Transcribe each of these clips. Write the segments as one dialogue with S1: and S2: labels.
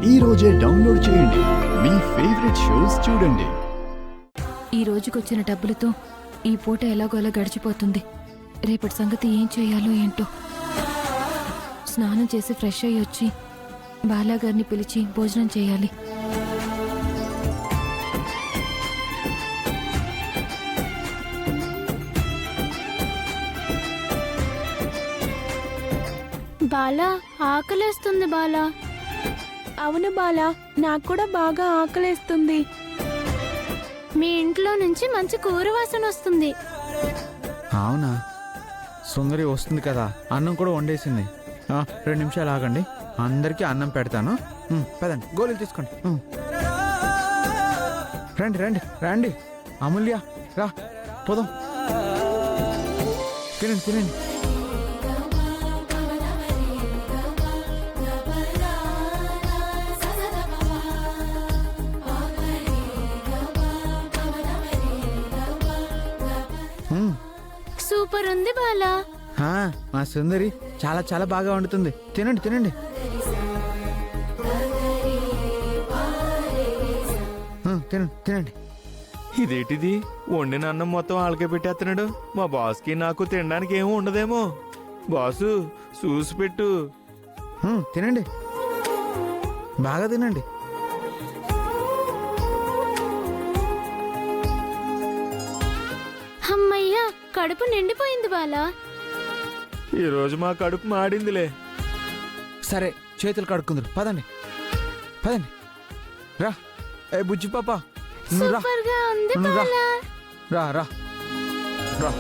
S1: ఈ రోజే డౌన్లోడ్ చేయండి. మీ ఫేవరెట్ షోస్ చూడండి.
S2: ఈ రోజుకొచ్చిన డబ్బులతో ఈ పూట ఎలాగోలా గడిచిపోతుంది. రేపటి సంగతి ఏం చేయాలో ఏంటో. స్నానం చేసి ఫ్రెష్ అయ్యి వచ్చి బాలాగారిని పిలిచి భోజనం చేయాలి.
S3: బాలా, ఆకలేస్తుంది బాలా.
S4: అవును బాలా, నాకు కూడా బాగా ఆకలేస్తుంది.
S3: మీ ఇంట్లో నుంచి మంచి కూర వాసన వస్తుంది.
S5: అవునా? సుందరి వస్తుంది కదా, అన్నం కూడా వండేసింది. 2 నిమిషాలు ఆగండి, అందరికీ అన్నం పెడతాను. పదండి, గోళీలు తీసుకోండి. రండి రండి రండి. అమూల్య రా, పోదాం. తినండి తినండి.
S3: సూపర్ ఉంది బాలా.
S5: మా సుందరి చాలా చాలా బాగా వండుతుంది. తినండి తినండి. తినండి తినండి.
S6: ఇదేంటిది? వండిన అన్నం మొత్తం ఆళ్ళకే పెట్టేస్తున్నాడు. మా బాస్కి నాకు తినడానికి ఏమీ ఉండదేమో. బాసు, చూసి పెట్టు.
S5: తినండి, బాగా తినండి.
S3: అమ్మయ్యా, కడుపు నిండిపోయింది బాలా.
S6: ఈరోజు మా కడుపు మాడిందిలే.
S5: సరే, చేతులు కడుక్కుందరు. పదండి పదండి. రా ఏ బుజ్జి పాప, నువ్వు రా.
S3: సూపర్ గా ఉంది
S5: నువ్వు రా.
S3: బాలా.
S5: రా రా రా.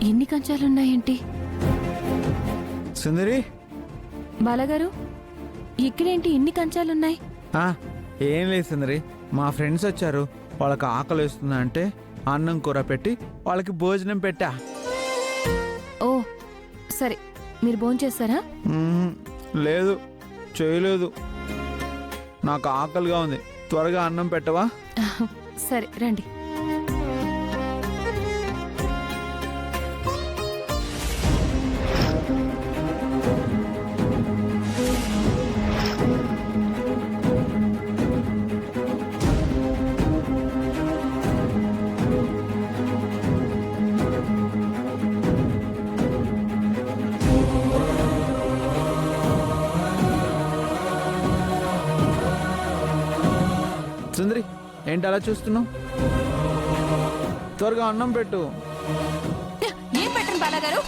S2: ఎన్ని కంచాలున్నాయేంటి?
S5: సుందరి,
S2: బాలగారు, ఇక్కడేంటి ఇన్ని కంచాలున్నాయి?
S5: ఏం లేదు సుందరి, మా ఫ్రెండ్స్ వచ్చారు. వాళ్ళకి ఆకలి వేస్తుందా అంటే అన్నం కూర పెట్టి వాళ్ళకి భోజనం పెట్టా.
S2: ఓ సరే, మీరు భోంచేస్తారా?
S5: లేదు, చేయలేదు. నాకు ఆకలిగా ఉంది, త్వరగా అన్నం పెట్టవా?
S2: సరే రండి.
S5: సుందరి, ఏంటి అలా చూస్తున్నావు? త్వరగా అన్నం పెట్టు.
S2: ఏం పెట్టండి బాలగారు?